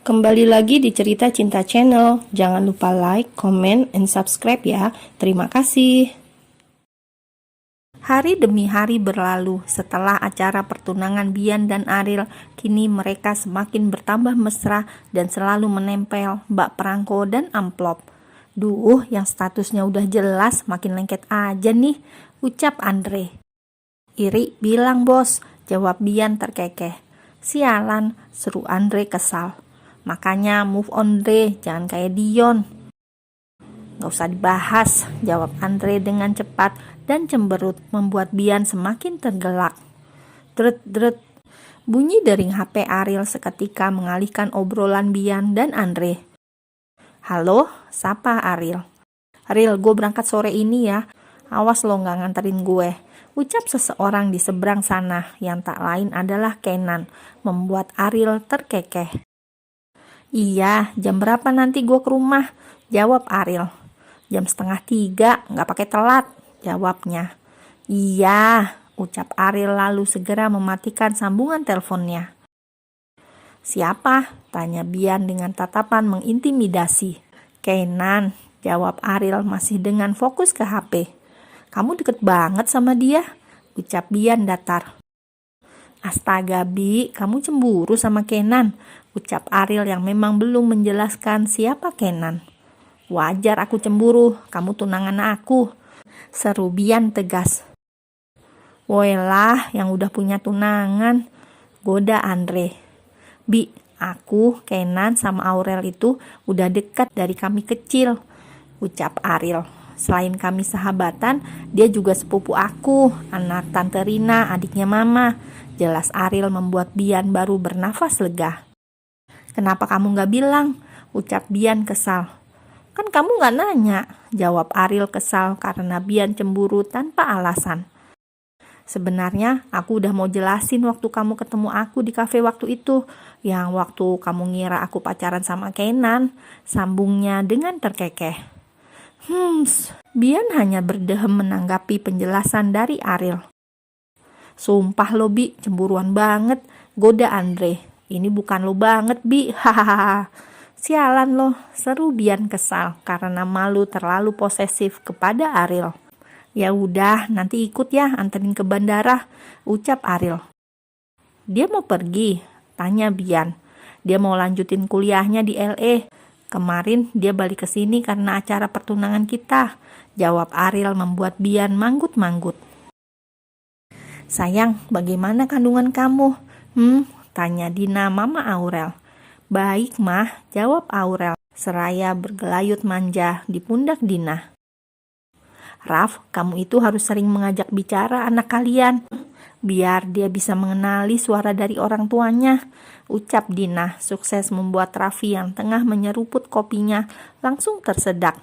Kembali lagi di Cerita Cinta Channel. Jangan lupa like, comment, and subscribe ya. Terima kasih. Hari demi hari berlalu setelah acara pertunangan Bian dan Ariel. Kini mereka semakin bertambah mesra dan selalu menempel bak perangko dan amplop. Duh, yang statusnya udah jelas makin lengket aja nih, ucap Andre. Iri bilang bos, jawab Bian terkekeh. Sialan, seru Andre kesal. Makanya move on deh, jangan kayak Dion. Gak usah dibahas, jawab Andre dengan cepat dan cemberut membuat Bian semakin tergelak. Dret, bunyi dering HP Ariel seketika mengalihkan obrolan Bian dan Andre. Halo, sapa Ariel? Ariel, gue berangkat sore ini ya. Awas lo gak nganterin gue, ucap seseorang di seberang sana yang tak lain adalah Kenan, membuat Ariel terkekeh. Iya, jam berapa nanti gue ke rumah? Jawab Ariel. Jam 2:30, gak pakai telat, jawabnya. Iya, ucap Ariel lalu segera mematikan sambungan teleponnya. Siapa? Tanya Bian dengan tatapan mengintimidasi. Kenan, jawab Ariel masih dengan fokus ke HP. Kamu deket banget sama dia, ucap Bian datar. Astaga Bi, kamu cemburu sama Kenan, ucap Ariel yang memang belum menjelaskan siapa Kenan. Wajar aku cemburu, kamu tunangan aku, seru Bian tegas. Woelah, yang udah punya tunangan, goda Andre. Bi, aku, Kenan, sama Aurel itu udah dekat dari kami kecil, ucap Ariel. Selain kami sahabatan, dia juga sepupu aku, anak Tante Rina, adiknya Mama. Jelas Ariel membuat Bian baru bernafas lega. Kenapa kamu gak bilang? Ucap Bian kesal. Kan kamu gak nanya, jawab Ariel kesal karena Bian cemburu tanpa alasan. Sebenarnya aku udah mau jelasin waktu kamu ketemu aku di kafe waktu itu, yang waktu kamu ngira aku pacaran sama Kenan, sambungnya dengan terkekeh. Bian hanya berdehem menanggapi penjelasan dari Ariel. Sumpah lo Bi, cemburuan banget, goda Andre. Ini bukan lo banget Bi, hahaha. Sialan lo, seru Bian kesal karena malu terlalu posesif kepada Ariel. Ya udah, nanti ikut ya anterin ke bandara, ucap Ariel. Dia mau pergi? Tanya Bian. Dia mau lanjutin kuliahnya di LA. Kemarin dia balik ke sini karena acara pertunangan kita, jawab Ariel membuat Bian manggut-manggut. Sayang, bagaimana kandungan kamu? Tanya Dina Mama Aurel. Baik mah, jawab Aurel, seraya bergelayut manja di pundak Dina. Raf, kamu itu harus sering mengajak bicara anak kalian, biar dia bisa mengenali suara dari orang tuanya, ucap Dina, sukses membuat Raffi yang tengah menyeruput kopinya langsung tersedak.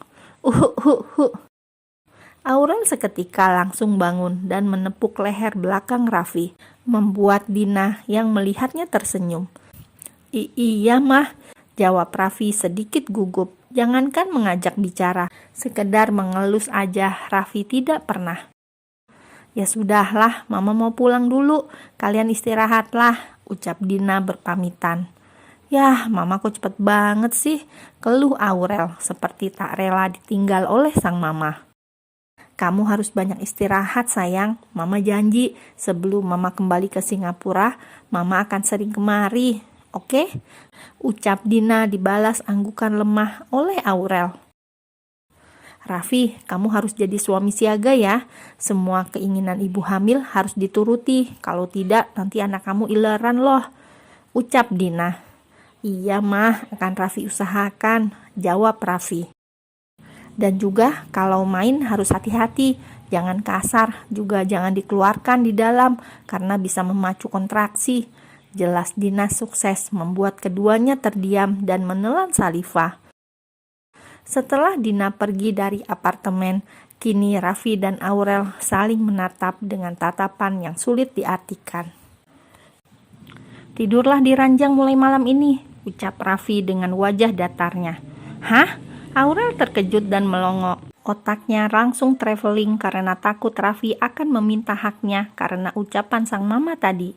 Aurel seketika langsung bangun dan menepuk leher belakang Raffi, membuat Dina yang melihatnya tersenyum. Iya mah, jawab Raffi sedikit gugup. Jangankan mengajak bicara, sekedar mengelus aja Raffi tidak pernah. Ya sudahlah, Mama mau pulang dulu, kalian istirahatlah, ucap Dina berpamitan. Yah, Mama kok cepet banget sih, keluh Aurel seperti tak rela ditinggal oleh sang Mama. Kamu harus banyak istirahat sayang, Mama janji sebelum Mama kembali ke Singapura, Mama akan sering kemari. Oke? Ucap Dina dibalas anggukan lemah oleh Aurel. Raffi, kamu harus jadi suami siaga ya. Semua keinginan ibu hamil harus dituruti. Kalau tidak, nanti anak kamu ileran loh. Ucap Dina. Iya mah, akan Raffi usahakan, jawab Raffi. Dan juga kalau main harus hati-hati. Jangan kasar, juga jangan dikeluarkan di dalam karena bisa memacu kontraksi. Jelas Dina sukses membuat keduanya terdiam dan menelan saliva. Setelah Dina pergi dari apartemen, kini Raffi dan Aurel saling menatap dengan tatapan yang sulit diartikan. Tidurlah di ranjang mulai malam ini, ucap Raffi dengan wajah datarnya. Hah? Aurel terkejut dan melongo. Otaknya langsung traveling karena takut Raffi akan meminta haknya karena ucapan sang mama tadi.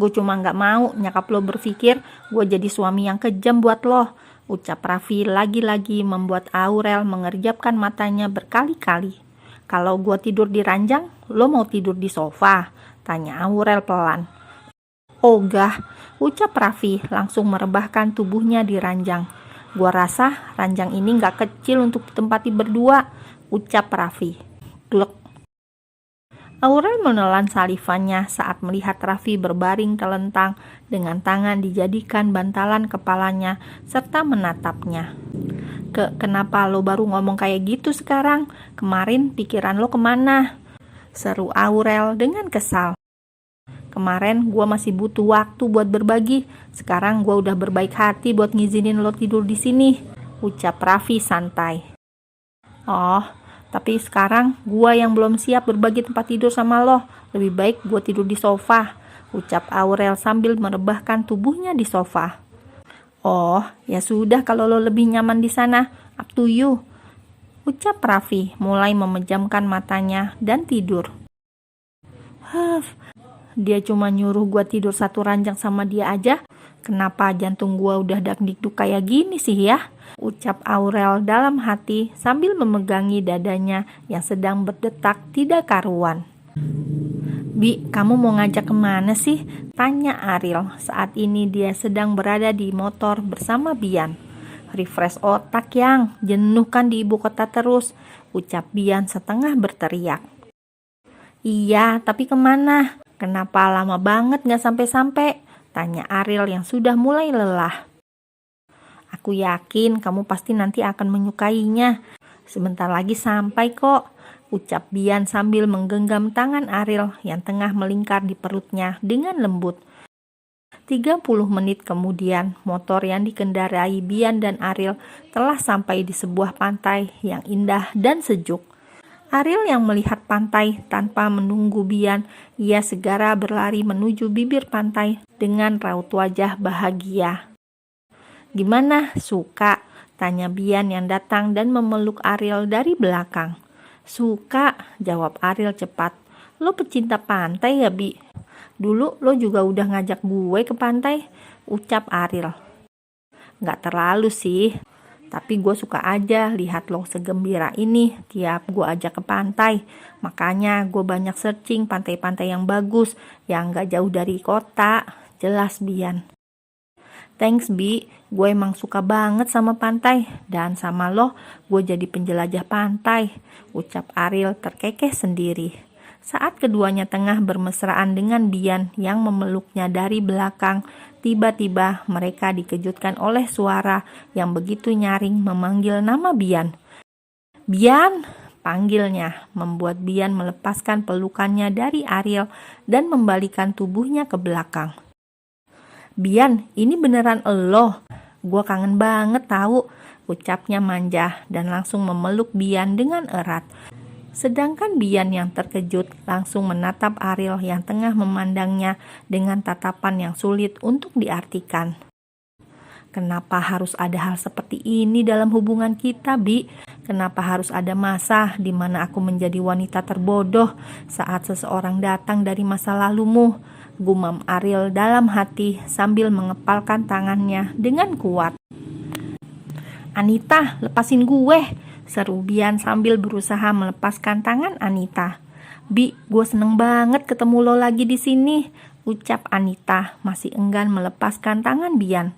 Gue cuma gak mau nyokap lo berpikir gue jadi suami yang kejam buat lo, ucap Raffi lagi-lagi membuat Aurel mengerjapkan matanya berkali-kali. Kalau gue tidur di ranjang, lo mau tidur di sofa? Tanya Aurel pelan. Ogah, ucap Raffi langsung merebahkan tubuhnya di ranjang. Gua rasa ranjang ini gak kecil untuk ditempati berdua, ucap Raffi. Glek. Aurel menelan salivannya saat melihat Raffi berbaring telentang dengan tangan dijadikan bantalan kepalanya serta menatapnya. Kenapa lo baru ngomong kayak gitu sekarang? Kemarin pikiran lo kemana? Seru Aurel dengan kesal. Kemarin gue masih butuh waktu buat berbagi. Sekarang gue udah berbaik hati buat ngizinin lo tidur di sini, ucap Raffi santai. Oh, tapi sekarang gue yang belum siap berbagi tempat tidur sama lo. Lebih baik gue tidur di sofa, ucap Aurel sambil merebahkan tubuhnya di sofa. Oh, ya sudah kalau lo lebih nyaman di sana, up to you, ucap Raffi mulai memejamkan matanya dan tidur. Dia cuma nyuruh gue tidur satu ranjang sama dia aja. Kenapa jantung gue udah dak-dikduk kayak gini sih ya? Ucap Aurel dalam hati sambil memegangi dadanya yang sedang berdetak tidak karuan. Bi, kamu mau ngajak kemana sih? Tanya Ariel saat ini dia sedang berada di motor bersama Bian. Refresh otak yang jenuh kan di ibu kota terus, ucap Bian setengah berteriak. Iya, tapi kemana? Kenapa lama banget gak sampai-sampai? Tanya Ariel yang sudah mulai lelah. Aku yakin kamu pasti nanti akan menyukainya. Sebentar lagi sampai kok, ucap Bian sambil menggenggam tangan Ariel yang tengah melingkar di perutnya dengan lembut. 30 menit kemudian, motor yang dikendarai Bian dan Ariel telah sampai di sebuah pantai yang indah dan sejuk. Ariel yang melihat pantai tanpa menunggu Bian, ia segera berlari menuju bibir pantai dengan raut wajah bahagia. Gimana, suka? Tanya Bian yang datang dan memeluk Ariel dari belakang. Suka, jawab Ariel cepat. Lo pecinta pantai ya, Bi? Dulu lo juga udah ngajak gue ke pantai, ucap Ariel. Gak terlalu sih. Tapi gue suka aja lihat lo segembira ini tiap gue ajak ke pantai. Makanya gue banyak searching pantai-pantai yang bagus, yang gak jauh dari kota. Jelas Bian. Thanks Bi, gue emang suka banget sama pantai. Dan sama lo, gue jadi penjelajah pantai, ucap Ariel terkekeh sendiri. Saat keduanya tengah bermesraan dengan Bian yang memeluknya dari belakang, tiba-tiba mereka dikejutkan oleh suara yang begitu nyaring memanggil nama Bian. Bian, panggilnya, membuat Bian melepaskan pelukannya dari Ariel dan membalikan tubuhnya ke belakang. Bian, ini beneran elo? Gua kangen banget tahu, ucapnya manja dan langsung memeluk Bian dengan erat. Sedangkan Bian yang terkejut langsung menatap Ariel yang tengah memandangnya dengan tatapan yang sulit untuk diartikan. Kenapa harus ada hal seperti ini dalam hubungan kita, Bi? Kenapa harus ada masa di mana aku menjadi wanita terbodoh saat seseorang datang dari masa lalumu? Gumam Ariel dalam hati sambil mengepalkan tangannya dengan kuat. Anita, lepasin gue! Seru Bian sambil berusaha melepaskan tangan Anita. Bi, gue seneng banget ketemu lo lagi di sini, ucap Anita masih enggan melepaskan tangan Bian.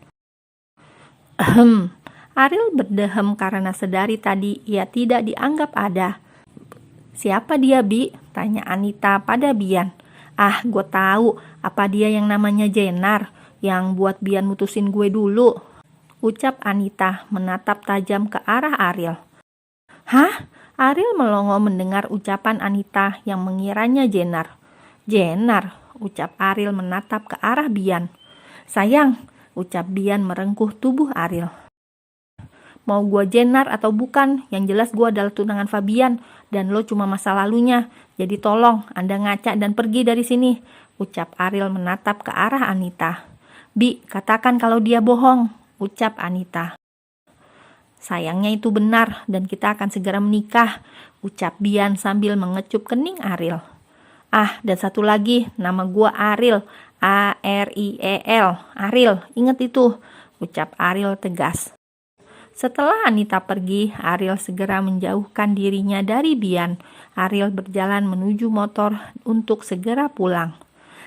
Ariel berdehem karena sedari tadi ia tidak dianggap ada. Siapa dia, Bi? Tanya Anita pada Bian. Ah, gue tahu, apa dia yang namanya Jenar, yang buat Bian mutusin gue dulu, ucap Anita menatap tajam ke arah Ariel. Hah? Ariel melongo mendengar ucapan Anita yang mengiranya Jenar. Jenar, ucap Ariel menatap ke arah Bian. Sayang, ucap Bian merengkuh tubuh Ariel. Mau gue Jenar atau bukan, yang jelas gue adalah tunangan Fabian dan lo cuma masa lalunya. Jadi tolong Anda ngaca dan pergi dari sini, ucap Ariel menatap ke arah Anita. Bi, katakan kalau dia bohong, ucap Anita. Sayangnya itu benar dan kita akan segera menikah, ucap Bian sambil mengecup kening Ariel. Ah, dan satu lagi, nama gua Ariel Ariel. Ariel, ingat itu, ucap Ariel tegas. Setelah Anita pergi, Ariel segera menjauhkan dirinya dari Bian. Ariel berjalan menuju motor untuk segera pulang.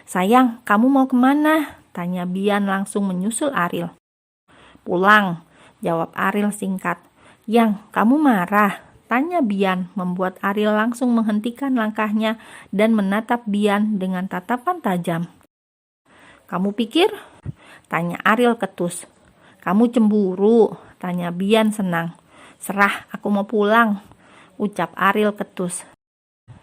Sayang, kamu mau kemana? Tanya Bian langsung menyusul Ariel. Pulang, jawab Ariel singkat. Yang, kamu marah? Tanya Bian, membuat Ariel langsung menghentikan langkahnya dan menatap Bian dengan tatapan tajam. Kamu pikir? Tanya Ariel ketus. Kamu cemburu? Tanya Bian senang. Serah, aku mau pulang, ucap Ariel ketus.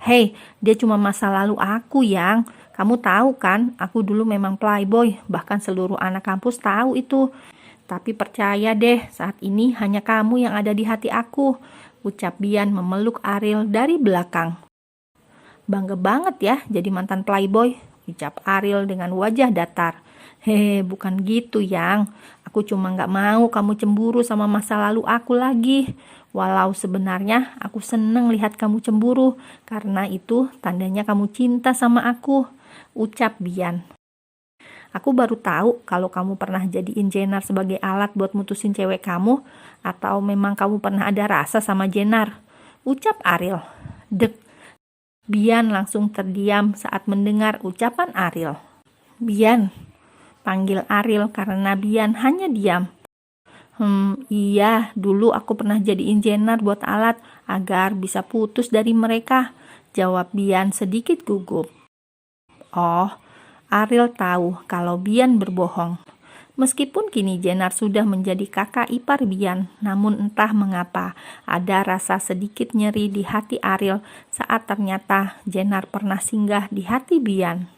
Hei, dia cuma masa lalu aku, Yang. Kamu tahu kan, aku dulu memang playboy, bahkan seluruh anak kampus tahu itu. Tapi percaya deh, saat ini hanya kamu yang ada di hati aku, ucap Bian memeluk Ariel dari belakang. Bangga banget ya jadi mantan playboy, ucap Ariel dengan wajah datar. Hehe, bukan gitu Yang. Aku cuma gak mau kamu cemburu sama masa lalu aku lagi. Walau sebenarnya aku seneng lihat kamu cemburu, karena itu tandanya kamu cinta sama aku, ucap Bian. Aku baru tahu kalau kamu pernah jadiin Jenar sebagai alat buat mutusin cewek kamu, atau memang kamu pernah ada rasa sama Jenar, ucap Ariel. Dek. Bian langsung terdiam saat mendengar ucapan Ariel. Bian, panggil Ariel karena Bian hanya diam. Iya, dulu aku pernah jadiin Jenar buat alat agar bisa putus dari mereka, jawab Bian sedikit gugup. Oh, Ariel tahu kalau Bian berbohong. Meskipun kini Jenar sudah menjadi kakak ipar Bian, namun entah mengapa ada rasa sedikit nyeri di hati Ariel saat ternyata Jenar pernah singgah di hati Bian.